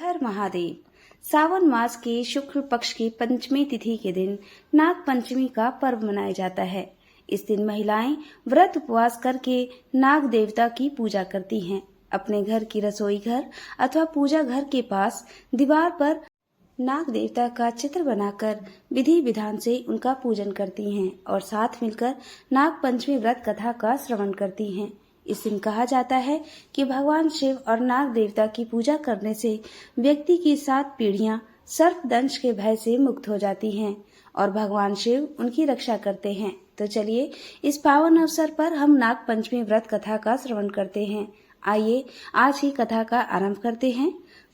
हर महादेव। सावन मास के शुक्ल पक्ष की पंचमी तिथि के दिन नाग पंचमी का पर्व मनाया जाता है। इस दिन महिलाएं व्रत उपवास करके नाग देवता की पूजा करती हैं। अपने घर की रसोई घर अथवा पूजा घर के पास दीवार पर नाग देवता का चित्र बनाकर विधि विधान से उनका पूजन करती हैं और साथ मिलकर नाग पंचमी व्रत कथा का श्रवण करती हैं। इस दिन कहा जाता है कि भगवान शिव और नाग देवता की पूजा करने से व्यक्ति की 7 पीढ़ियां सर्पदंश के भय से मुक्त हो जाती हैं और भगवान शिव उनकी रक्षा करते हैं। तो चलिए इस पावन अवसर पर हम नाग पंचमी व्रत कथा का श्रवण करते हैं। आइए आज ही कथा का आरंभ करते हैं।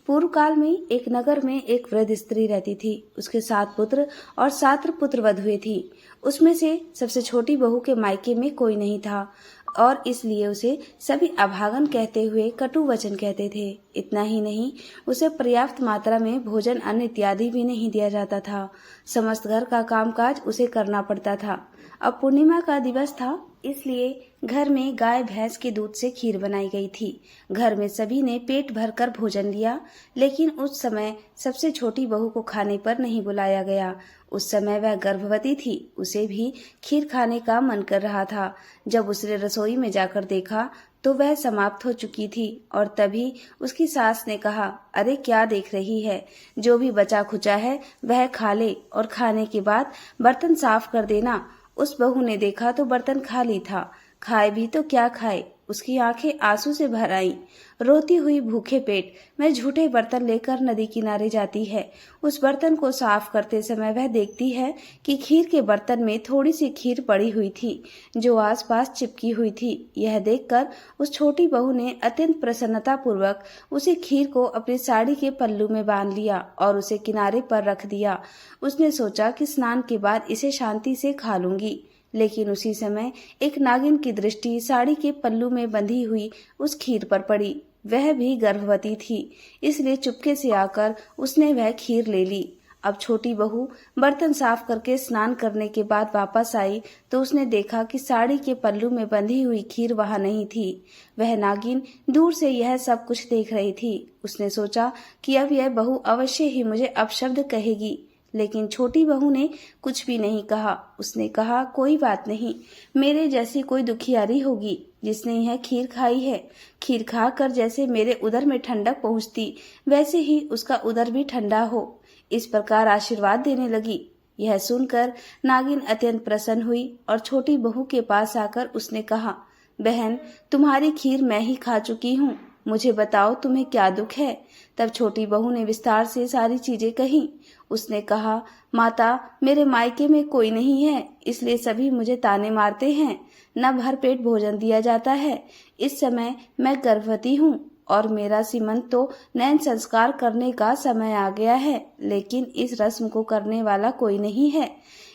पूर्व काल में एक नगर में एक वृद्ध स्त्री रहती थी। उसके 7 पुत्र और 7 पुत्रवध हुए थी। उसमें से सबसे छोटी बहू के मायके में कोई नहीं था और इसलिए उसे सभी अभागन कहते हुए कटु वचन कहते थे। इतना ही नहीं, उसे पर्याप्त मात्रा में भोजन अन्न इत्यादि भी नहीं दिया जाता था। समस्त घर का कामकाज उसे करना पड़ता था। अब पूर्णिमा का दिवस था, इसलिए घर में गाय भैंस के दूध से खीर बनाई गई थी। घर में सभी ने पेट भरकर भोजन लिया, लेकिन उस समय सबसे छोटी बहू को खाने पर नहीं बुलाया गया। उस समय वह गर्भवती थी। उसे भी खीर खाने का मन कर रहा था। जब उसने रसोई में जाकर देखा तो वह समाप्त हो चुकी थी और तभी उसकी सास ने कहा, अरे क्या देख रही है, जो भी बचा खुचा है वह खा ले और खाने के बाद बर्तन साफ कर देना। उस बहू ने देखा तो बर्तन खाली था। खाए भी तो क्या खाए, उसकी आंखें आंसू से भर आईं। रोती हुई भूखे पेट वह झूठे बर्तन लेकर नदी किनारे जाती है। उस बर्तन को साफ करते समय वह देखती है कि खीर के बर्तन में थोड़ी सी खीर पड़ी हुई थी जो आसपास चिपकी हुई थी। यह देखकर उस छोटी बहू ने अत्यंत प्रसन्नता पूर्वक उसे खीर को अपनी साड़ी के पल्लू में बांध लिया और उसे किनारे पर रख दिया। उसने सोचा कि स्नान के बाद इसे शांति से खा लूंगी, लेकिन उसी समय एक नागिन की दृष्टि साड़ी के पल्लू में बंधी हुई उस खीर पर पड़ी। वह भी गर्भवती थी, इसलिए चुपके से आकर उसने वह खीर ले ली। अब छोटी बहू बर्तन साफ करके स्नान करने के बाद वापस आई तो उसने देखा कि साड़ी के पल्लू में बंधी हुई खीर वहां नहीं थी। वह नागिन दूर से यह सब कुछ देख रही थी। उसने सोचा कि अब यह बहू अवश्य ही मुझे अपशब्द कहेगी, लेकिन छोटी बहू ने कुछ भी नहीं कहा। उसने कहा, कोई बात नहीं, मेरे जैसी कोई दुखियारी होगी जिसने यह खीर खाई है। खीर खाकर जैसे मेरे उदर में ठंडक पहुंचती, वैसे ही उसका उदर भी ठंडा हो। इस प्रकार आशीर्वाद देने लगी। यह सुनकर नागिन अत्यंत प्रसन्न हुई और छोटी बहू के पास आकर उसने कहा, बहन, तुम्हारी खीर मैं ही खा चुकी हूँ, मुझे बताओ तुम्हें क्या दुख है। तब छोटी बहू ने विस्तार से सारी चीजें कही। उसने कहा, माता, मेरे मायके में कोई नहीं है, इसलिए सभी मुझे ताने मारते हैं, न भर पेट भोजन दिया जाता है। इस समय मैं गर्भवती हूँ और मेरा सीमंत तो नैन संस्कार करने का समय आ गया है, लेकिन इस रस्म को करने वाला कोई नहीं है।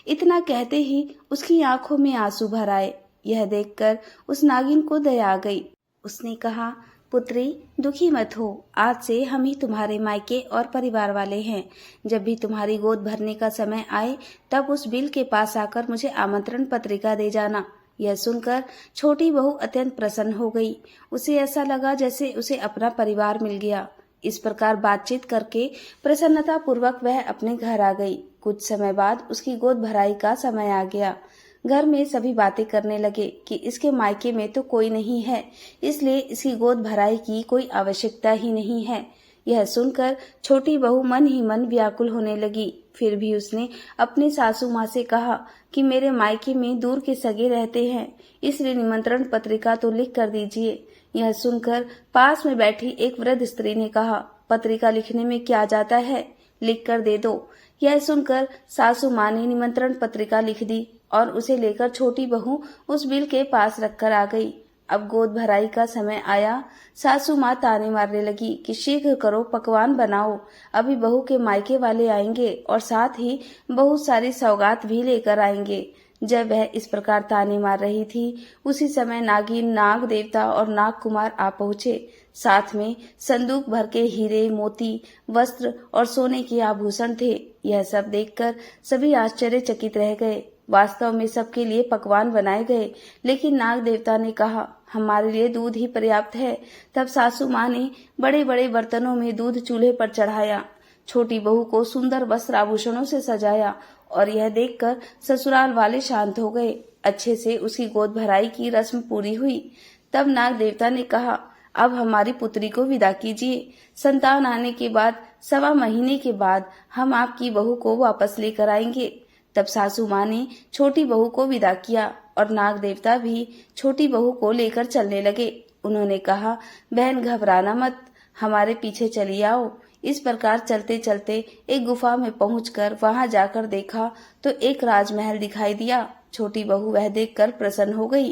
इतना कहते ही उसकी आंखों में आंसू भर आए। यह देखकर उस नागिन को दया आ गई। उसने कहा, पुत्री, दुखी मत हो, आज से हम ही तुम्हारे मायके और परिवार वाले हैं। जब भी तुम्हारी गोद भरने का समय आए तब उस बिल के पास आकर मुझे आमंत्रण पत्रिका दे जाना। यह सुनकर छोटी बहू अत्यंत प्रसन्न हो गई। उसे ऐसा लगा जैसे उसे अपना परिवार मिल गया। इस प्रकार बातचीत करके प्रसन्नता पूर्वक वह अपने घर आ गई। कुछ समय बाद उसकी गोद भराई का समय आ गया। घर में सभी बातें करने लगे कि इसके मायके में तो कोई नहीं है, इसलिए इसकी गोद भराई की कोई आवश्यकता ही नहीं है। यह सुनकर छोटी बहू मन ही मन व्याकुल होने लगी। फिर भी उसने अपनी सासू माँ से कहा कि मेरे मायके में दूर के सगे रहते हैं, इसलिए निमंत्रण पत्रिका तो लिख कर दीजिए। यह सुनकर पास में बैठी एक वृद्ध स्त्री ने कहा, पत्रिका लिखने में क्या जाता है, लिख कर दे दो। यह सुनकर सासू माँ ने निमंत्रण पत्रिका लिख दी और उसे लेकर छोटी बहू उस बिल के पास रखकर आ गई। अब गोद भराई का समय आया। सासू माँ ताने मारने लगी कि शीघ्र करो, पकवान बनाओ, अभी बहू के मायके वाले आएंगे और साथ ही बहुत सारी सौगात भी लेकर आएंगे। जब वह इस प्रकार ताने मार रही थी, उसी समय नागिन, नाग देवता और नाग कुमार आ पहुंचे। साथ में संदूक भर के हीरे, मोती, वस्त्र और सोने के आभूषण थे। यह सब देखकर सभी आश्चर्यचकित रह गए। वास्तव में सबके लिए पकवान बनाए गए, लेकिन नाग देवता ने कहा हमारे लिए दूध ही पर्याप्त है। तब सासू माँ ने बड़े बड़े बर्तनों में दूध चूल्हे पर चढ़ाया, छोटी बहू को सुंदर वस्त्र आभूषणों से सजाया और यह देखकर ससुराल वाले शांत हो गए। अच्छे से उसकी गोद भराई की रस्म पूरी हुई। तब नाग देवता ने कहा अब हमारी पुत्री को विदा कीजिए। संतान आने के बाद 1.25 महीने के बाद हम आपकी बहू को वापस लेकर आएंगे। तब सासू माँ ने छोटी बहू को विदा किया और नाग देवता भी छोटी बहू को लेकर चलने लगे। उन्होंने कहा बहन घबराना मत, हमारे पीछे चली आओ। इस प्रकार चलते चलते एक गुफा में पहुंचकर वहां जाकर देखा तो एक राजमहल दिखाई दिया। छोटी बहू वह देखकर प्रसन्न हो गई।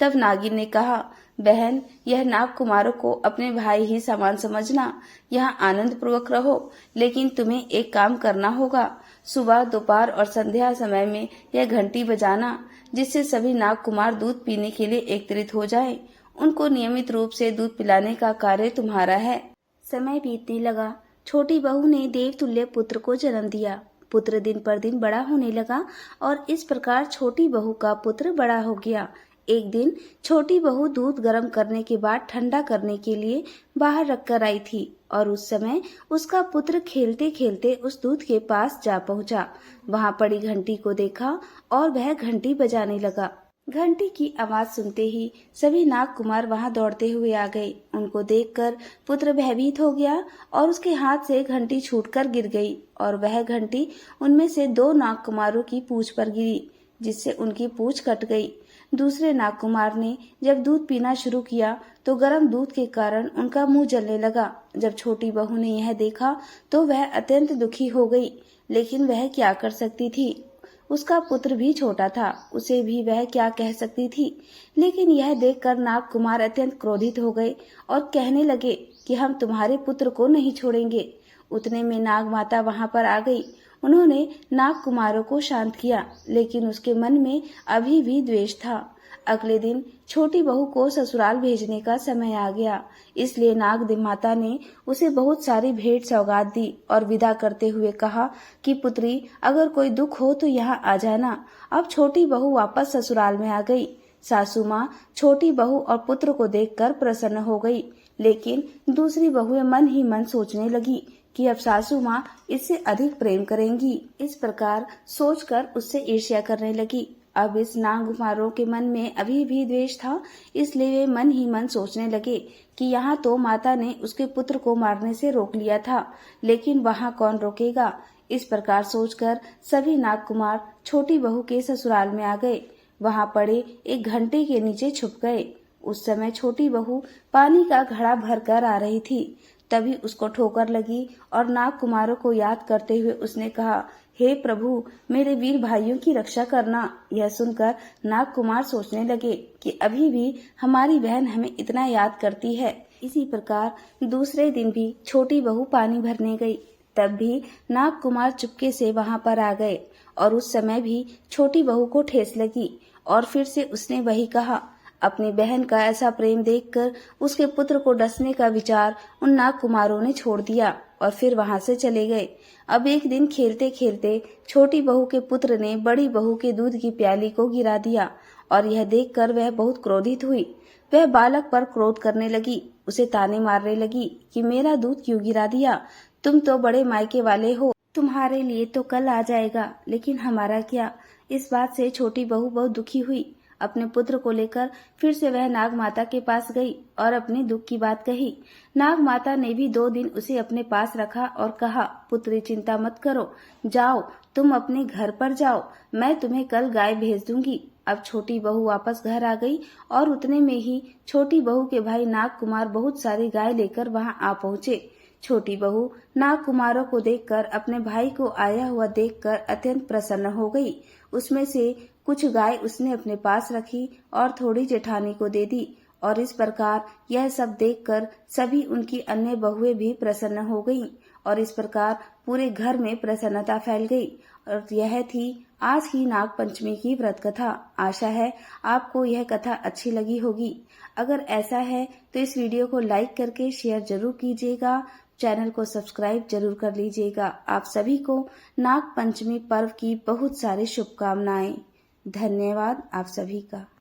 तब नागिन ने कहा बहन यह नाग कुमारों को अपने भाई ही समान समझना, यहाँ आनंद पूर्वक रहो, लेकिन तुम्हें एक काम करना होगा। सुबह दोपहर और संध्या समय में यह घंटी बजाना, जिससे सभी नाग कुमार दूध पीने के लिए एकत्रित हो जाएं। उनको नियमित रूप से दूध पिलाने का कार्य तुम्हारा है। समय बीतने लगा। छोटी बहू ने देवतुल्य पुत्र को जन्म दिया। पुत्र दिन पर दिन बड़ा होने लगा और इस प्रकार छोटी बहू का पुत्र बड़ा हो गया। एक दिन छोटी बहू दूध गर्म करने के बाद ठंडा करने के लिए बाहर रखकर आई थी और उस समय उसका पुत्र खेलते खेलते उस दूध के पास जा पहुंचा। वहां पड़ी घंटी को देखा और वह घंटी बजाने लगा। घंटी की आवाज सुनते ही सभी नाग कुमार वहां दौड़ते हुए आ गए। उनको देखकर पुत्र भयभीत हो गया और उसके हाथ से घंटी छूटकर गिर गई और वह घंटी उनमें से 2 नाग कुमारों की पूंछ पर गिरी, जिससे उनकी पूंछ कट गई। दूसरे नाग कुमार ने जब दूध पीना शुरू किया तो गर्म दूध के कारण उनका मुंह जलने लगा। जब छोटी बहू ने यह देखा तो वह अत्यंत दुखी हो गई, लेकिन वह क्या कर सकती थी। उसका पुत्र भी छोटा था, उसे भी वह क्या कह सकती थी। लेकिन यह देखकर नाग कुमार अत्यंत क्रोधित हो गए और कहने लगे कि हम तुम्हारे पुत्र को नहीं छोड़ेंगे। उतने में नाग माता वहां पर आ गई। उन्होंने नाग कुमारों को शांत किया, लेकिन उसके मन में अभी भी द्वेष था। अगले दिन छोटी बहू को ससुराल भेजने का समय आ गया, इसलिए नाग माता ने उसे बहुत सारी भेंट सौगात दी और विदा करते हुए कहा कि पुत्री अगर कोई दुख हो तो यहाँ आ जाना। अब छोटी बहू वापस ससुराल में आ गई। सासू माँ छोटी बहू और पुत्र को देखकर प्रसन्न हो गई, लेकिन दूसरी बहुएं मन ही मन सोचने लगी कि अब सासू माँ इससे अधिक प्रेम करेंगी। इस प्रकार सोचकर उससे ईर्ष्या करने लगी। अब इस नाग कुमारों के मन में अभी भी द्वेष था, इसलिए वे मन ही मन सोचने लगे कि यहाँ तो माता ने उसके पुत्र को मारने से रोक लिया था, लेकिन वहाँ कौन रोकेगा। इस प्रकार सोचकर सभी नाग कुमार छोटी बहू के ससुराल में आ गए। वहाँ पड़े एक घंटे के नीचे छुप गए। उस समय छोटी बहू पानी का घड़ा भरकर आ रही थी। तभी उसको ठोकर लगी और नाग कुमारों को याद करते हुए उसने कहा हे प्रभु, मेरे वीर भाइयों की रक्षा करना। यह सुनकर नाग कुमार सोचने लगे कि अभी भी हमारी बहन हमें इतना याद करती है। इसी प्रकार दूसरे दिन भी छोटी बहू पानी भरने गई। तब भी नाग कुमार चुपके से वहां पर आ गए और उस समय भी छोटी बहू को ठेस लगी और फिर से उसने वही कहा। अपनी बहन का ऐसा प्रेम देखकर उसके पुत्र को डसने का विचार उन नाग कुमारों ने छोड़ दिया और फिर वहां से चले गए। अब एक दिन खेलते खेलते छोटी बहू के पुत्र ने बड़ी बहू के दूध की प्याली को गिरा दिया और यह देखकर वह बहुत क्रोधित हुई। वह बालक पर क्रोध करने लगी, उसे ताने मारने लगी कि मेरा दूध क्यों गिरा दिया, तुम तो बड़े मायके वाले हो, तुम्हारे लिए तो कल आ जाएगा, लेकिन हमारा क्या। इस बात से छोटी बहू बहुत दुखी हुई। अपने पुत्र को लेकर फिर से वह नाग माता के पास गई और अपने दुख की बात कही। नाग माता ने भी 2 दिन उसे अपने पास रखा और कहा पुत्री चिंता मत करो, जाओ तुम अपने घर पर जाओ, मैं तुम्हें कल गाय भेज दूंगी। अब छोटी बहू वापस घर आ गई और उतने में ही छोटी बहू के भाई नाग कुमार बहुत सारी गाय लेकर वहां आ पहुंचे। छोटी बहू नाग कुमारों को देखकर अपने भाई को आया हुआ देखकर अत्यंत प्रसन्न हो गई। उसमें से कुछ गाय उसने अपने पास रखी और थोड़ी जेठानी को दे दी और इस प्रकार यह सब देखकर सभी उनकी अन्य बहुएं भी प्रसन्न हो गईं और इस प्रकार पूरे घर में प्रसन्नता फैल गई। और यह थी आज की नाग पंचमी की व्रत कथा। आशा है आपको यह कथा अच्छी लगी होगी। अगर ऐसा है तो इस वीडियो को लाइक करके शेयर जरूर कीजिएगा, चैनल को सब्सक्राइब जरूर कर लीजिएगा। आप सभी को नाग पंचमी पर्व की बहुत सारी शुभकामनाएं। धन्यवाद आप सभी का।